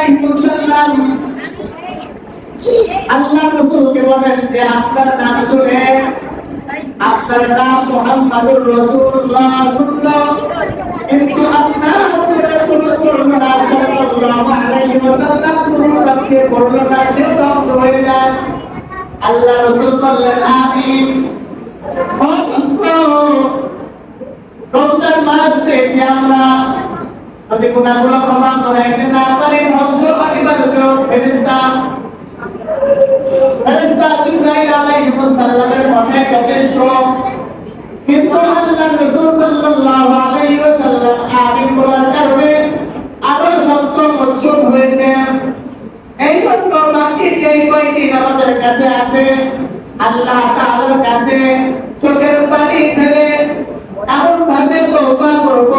আলাইহি ওয়াসাল্লাম আল্লাহ রাসূলকে বলেন যে আপনার নাম শুনে আপনার নাম মুহাম্মাদুর রাসূলুল্লাহ শুনলো, কিন্তু আপনার রাসূলুল্লাহ সাল্লাল্লাহু আলাইহি ওয়াসাল্লাম নবীকে বলল না, সে ধ্বংস হয়ে যায়। আল্লাহ রাসূল বললেন আমিন। রমজান মাস পেয়েছি আমরা, যদি গুনাহগুলো ক্ষমা করে দিতে না পারি, ধ্বংস অনিবার্য। ফেরেশতা জিবরাইল আলাইহিস সালামের অনেক যথেষ্ট, কিন্তু আল্লাহ রাসূল সাল্লাল্লাহু আলাইহি ওয়াসাল্লাম আমিন বলার কারণে আরো শক্ত মজবুত হয়েছে। এই জন্য বাকি যে কয়দিন আমাদের কাছে আছে, আল্লাহ তাআলার কাছে চোখের পানি ফেলে এমন ভাবে তওবা করব,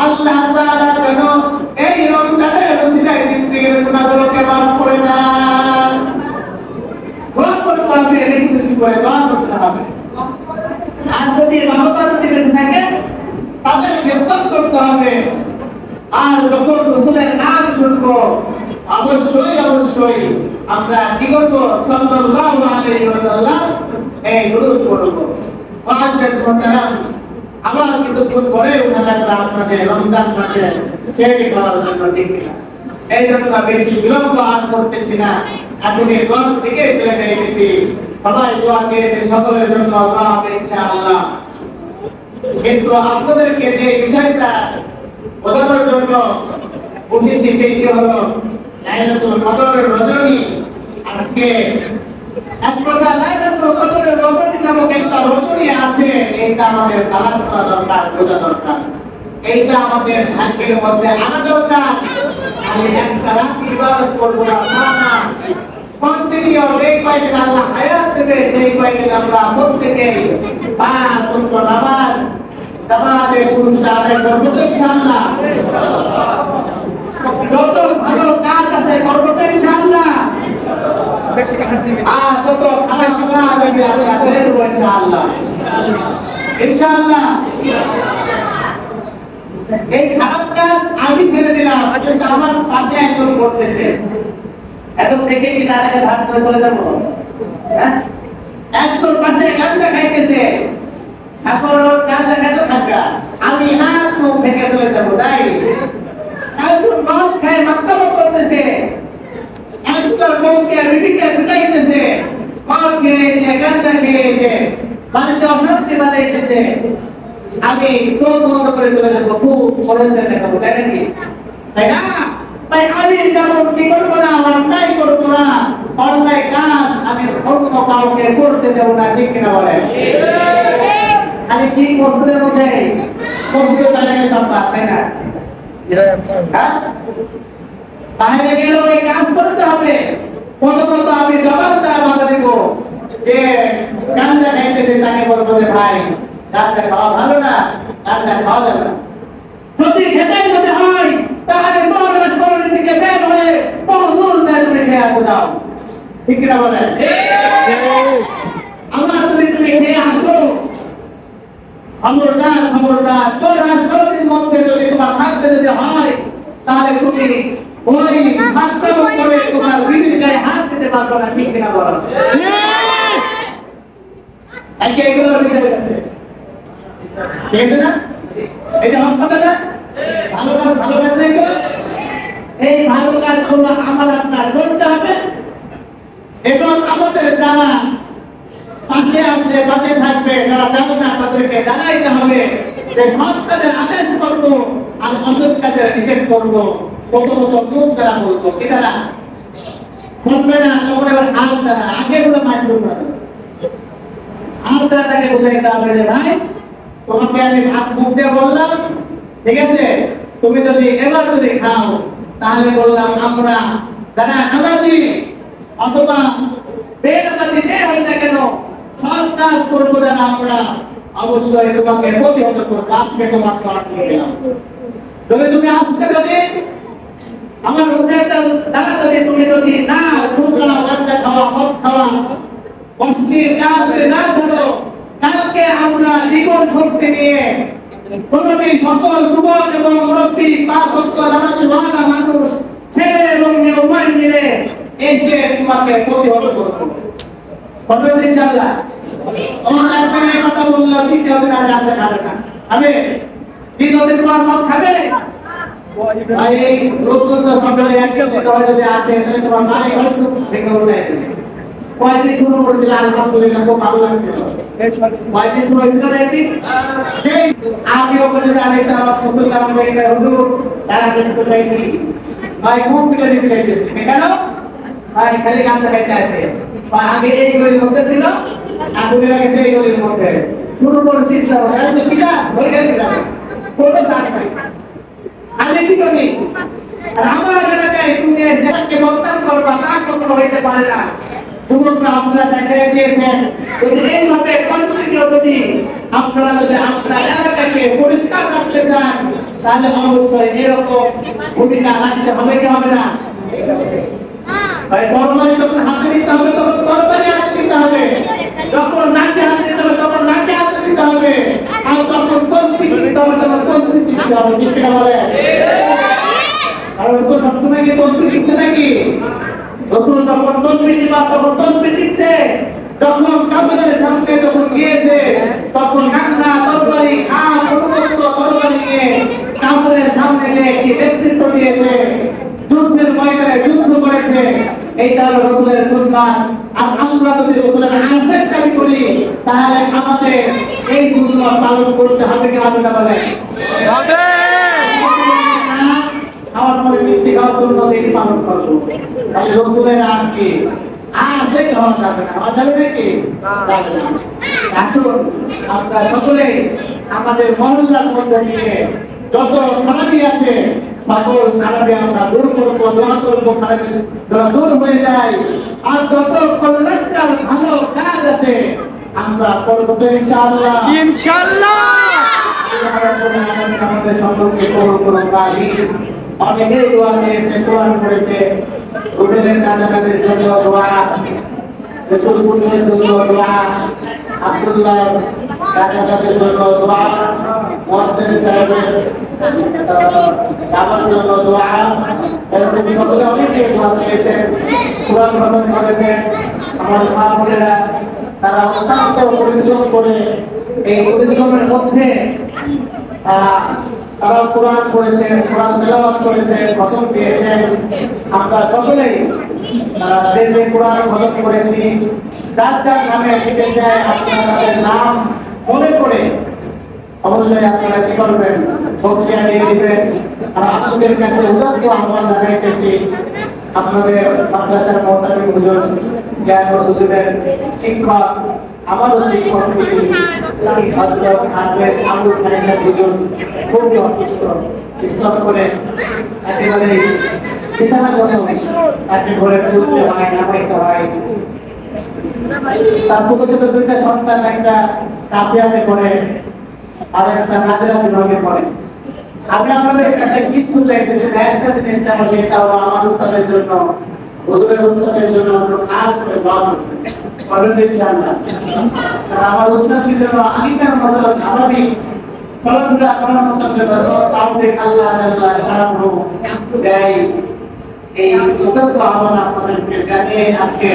আল্লাহ তাআলা যেন এই রমজানের ওসিলায় জিন্দেগির গুনাহগুলোকে মাফ করে দেন। দোয়া করতে হবে, বেশি বেশি করে দোয়া করতে হবে। আর যদি বাবা যদি বেঁচে থাকে তাদের খেদমত করতে হবে। আর যখন রাসূলের নাম শুনবো অবশ্যই অবশ্যই আমরা কি করব? সাল্লাল্লাহু আলাইহি ওয়াসাল্লাম এই দুরূদ পড়ব। মুআজ্জাজ মুহতারাম, আবার কিছুক্ষণ পরে উঠা লাগবে আপনাদের রমজান মাসে সেহরি খাওয়ার জন্য, ঠিক না? এই জন্য বেশি বিলম্ব আর করতেছি না, এখন এই দোয়ার দিকে চলে যাইতেছি। সবাই দোয়া চেয়েছেন সকলের জন্য, দোয়া হবে ইনশাআল্লাহ। কিন্তু আপনাদেরকে যে বিষয়টা বোঝানোর জন্য বসেছি সেইটি হলো লাইলাতুল কদরের রজনী। আজকে এক প্রকার লাইলাতুল কদরের রজনী নামক একটা রজনী আছে, এইটা আমাদের তালাশ করা দরকার, বোঝা দরকার। এইটা আমাদের ভাগ্যের মধ্যে আনা দরকার। আমি একটা রাত ইবাদত করবো না, না, কন্টিনিউ এই কয়েকদিন আল্লাহ হায়াত দেবে, সেই কয়েকদিন আমরা প্রত্যেকে 5 ওয়াক্ত নামাজ জামাতের পুরস্কার আদায় করবো তো ইনশাআল্লাহ। যত ভালো কাজ আছে করবো তো ইনশাআল্লাহ। আর যত খারাপ কাজ আছে আমরা ছেড়ে দেবো ইনশাআল্লাহ, ইনশাআল্লাহ। এই খারাপ কাজ আমি ছেড়ে দিলাম, কিন্তু আমার পাশে একজন করতেছে, এখন থেকে কি তাদেরকে ভাগ করে চলে যাবো? একজন পাশে গাঁজা খাইতেছে, এখন ওর গাঁজা খাইতে থাকা, আমি হাত মুখ থেকে চলে যাবো, তাই? একজন মদ খায় মাত্রামো করতেছে, একজন বউকে বিবিকে পিটাইতেছে, মদ খেয়েছে, গাঁজা খেয়েছে, বাড়িতে অশান্তি বানাইতেছে, আমি চোখ বন্ধ করে চলে যাবো, খুব খরচটা দেখাবো, তাই নাকি? তাই না? তাই আমি যেমন কি করবো না, অন্যায় করবো না, অন্যায় কাজ আমি অন্য কাউকে করতে দেবো না, ঠিক কিনা বলেন? খালি ঠিক মসজিদের মধ্যে মসজিদের বাইরে চাপা, তাই না? বাইরে গেলেও এই কাজ করতে হবে। প্রথমত আমি জবাবদার বাধা দিব, যে গাঁজা খাইতেছে তাকে বলবো যে ভাই গাঁজা খাওয়া ভালো না, গাঁজা খাওয়া যাবে না। যদি খেতেই যদি হয় তাহলে তোর রাজকরণের দিকে বের হয়ে বহু দূর যায়, তুমি খেয়ে আসো দাও, ঠিক কিনা বলেন? আমার যদি তুমি খেয়ে আসো, খবরদার খবরদার, তোর রাজকরণের মধ্যে যদি তোমার থাকতে যদি হয়, তাহলে তুমি ওই মাত্রামো করে তোমার বিবির গায়ে হাত দিতে পারবে না, ঠিক কিনা বলেন? একে এগুলো বিষয় যাচ্ছে, ঠিক আছে না? এটা হক কথা না? ভালো কাজ, ভালো কাজ এগুলো, এই ভালো কাজগুলো আমার আপনার করতে হবে। এবং আমাদের যারা পাশে আছে, পাশে থাকবে, যারা জানে না তাদেরকে জানাইতে হবে যে সৎ কাজের আদেশ করবো আর অসৎ কাজের নিষেধ করবো। প্রথমত মুখ দ্বারা বলবো, কি দ্বারা বলবে না, তখন এবার হাত দ্বারা, আগে গুলো মাইসুর করে হাত দ্বারা তাকে বোঝাইতে হবে যে ভাই তোমাকে আমি হাত মুখ দিয়ে বললাম, ঠিক আছে, তুমি যদি এবার যদি খাও তাহলে বললাম আমরা যারা নামাজি অথবা বেনামাজি যে হই না কেন, সৎ কাজ করবো যারা আমরা, অবশ্যই তোমাকে প্রতিহত করবো। আজকে তোমাকে আটকে দিলাম, যদি তুমি আজকে যদি আমার মুখের দ্বারা যদি তুমি যদি না শুনলাম গাঁজা খাওয়া, মদ খাওয়া, অশ্লীল কাজ যদি না ছাড়ো, কালকে আমরা জীবন শক্তি নিয়ে সকল যুবক এবং মুরব্বী 5 ওয়াক্ত নামাজি ওয়ালা মানুষ, ছেলে এবং এসে তোমাকে প্রতিহত করবো। বলবেন ইনশাআল্লাহ? আমার একজন এই কথা বললো, দ্বিতীয় দিন আর জানতে খাবে না। খাবে? দ্বিতীয় দিন তোমার মত খাবে? ভাই এই রসুন তো সকালে একদিন তোমার যদি আসে তাহলে তোমার সাথে একটু দেখে বলতে কয়েকদিন শুরু করেছিল, আলহামদুলিল্লাহ খুব ভালো লাগছিল। কয়েকদিন শুরু হয়েছিল না একদিন, যে আমি ওখানে দাঁড়িয়েছি আমার মুসলমান মেয়েটা হুজুর তারা কিন্তু চাইছি ভাই খুব মিলে মিলাইতেছে কেন ভাই খালি গান দেখাইতে আসে বা আগে এইগুলোর মধ্যে ছিল এখন গেছে এইগুলোর মধ্যে শুরু করেছি কিনা ধরে গেলে কোনো সাথ নাই আলে কি করি আর আমার এলাকায় তুমি এসে তাকে বক্তব্য করবা তা কখনো হইতে পারে না। যুবকরা আপনারা দেখাই দিয়েছেন যদি এইভাবে কন্টিনিউ যদি আপনারা যদি আপনার এলাকাকে পরিষ্কার রাখতে চান তাহলে অবশ্যই এরকম ভূমিকা রাখতে হবে কি হবে না? ভাই তরবারি যখন হাতে নিতে হবে তখন তরবারি হাতে নিতে হবে, যখন লাঠি হাতে নিতে হবে তখন লাঠি হাতে নিতে হবে, আর যখন তসবিহ নিতে হবে তখন তসবিহ নিতে হবে। ঠিক কিনা বলে? আর রাসূল সবসময় কি তসবিহ নিচ্ছে নাকি? রাসূল যখন তসবিহ নিবা তখন তসবিহ নিচ্ছে, যখন কাফেরের সামনে যখন গিয়েছে তখন কান্না তরবারি তরবারি নিয়ে কাফেরের সামনে গিয়ে একটি নেতৃত্ব দিয়েছে, যুদ্ধের ময়দানে যুদ্ধ করেছে। এইটা হলো রাসূলের সুন্নাত। আর আমরা যদি রাসূলের আশেক দাবি করি তাহলে আমাদের এই সুন্নাত পালন করতে হবে কি হবে না বলেন? হবে। আমার পরে মিষ্টি খাওয়া সুন্নাত এই পালন করব, তাহলে রাসূলের আর কি আশেক হওয়া যাবে না, হওয়া যাবে নাকি? আসুন আমরা সকলে আমাদের মহল্লার মধ্যে নিয়ে যত খারাপি আছে সকল খারাপি আমরা দূর করবো, দোয়া করবো খারাপি দূর হয়ে যায়, আর যত কল্যাণকার ভালো কাজ আছে আমরা করবো ইনশাআল্লাহ। ইনশাআল্লাহ আমাদের সম্পর্কে কবুল করুন। অনেকেই দোয়া চেয়েছে, কোরআন পড়েছে, হোটেলের দাদাদের জন্য দোয়া, চুলপুরের জন্য দোয়া, আব্দুল্লাহ দাদাদের জন্য দোয়া, মহাজের সাহেবের আমার জন্য দোয়া, এরকম সকলে অনেকে দোয়া চেয়েছেন, কোরআন খতম করেছেন। আমার মা বোনেরা তারা অত্যন্ত পরিশ্রম করে এই পরিশ্রমের মধ্যে তারা কোরআন পড়েছেন, কোরআন তেলাওয়াত করেছেন, খতম দিয়েছেন। আমরা সকলেই যে কোরআন খতম করেছি যার যার নামে লিখতে চাই আপনারা তাদের নাম মনে করে অবশ্যই আপনারা কি করবেন, বক্সিয়া দিয়ে দিবেন। আর আপনাদের কাছে উদাত্ত আহ্বান জানাইতেছি, আপনাদের মাদ্রাসার মোহতামিম হুজুর, জ্ঞান হুজুরের শিক্ষক, আমারও শিক্ষক হযরত হাফেজ আবুল খায়ের সাহেব হুজুর খুবই অসুস্থ, স্ট্রোক করে একেবারে বিছানাগত, তাকে ঘরে তুলতে হয়, নামাইতে হয়। তার ছোট ছোট দুইটা সন্তান, একটা কাফিয়াতে করে আর একটা নাজরা বিভাগে পড়ে। আমি আপনাদের কাছে কিচ্ছু চাইতেছি না, একটা জিনিস চাবো, সেটা হলো আমার উস্তাদের জন্য, হুজুরের উস্তাদের জন্য কাজ করে দোয়া করতে বলেন ইনশাআল্লাহ। আর আমার উস্তাদের জন্য আগেকার মতো স্বাভাবিক চলাফেরা করার মতো তাওফিক আল্লাহ তাআলা শানহু দেয়। এই উদাত্ত আহ্বান আপনাদেরকে জানিয়ে আজকে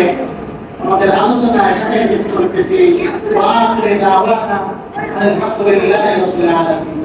আমাদের আলোচনা এখানে শেষ করতেছি। ওয়া আখিরু দাওয়ানা আলহামদুলিল্লাহি রাব্বিল আলামিন।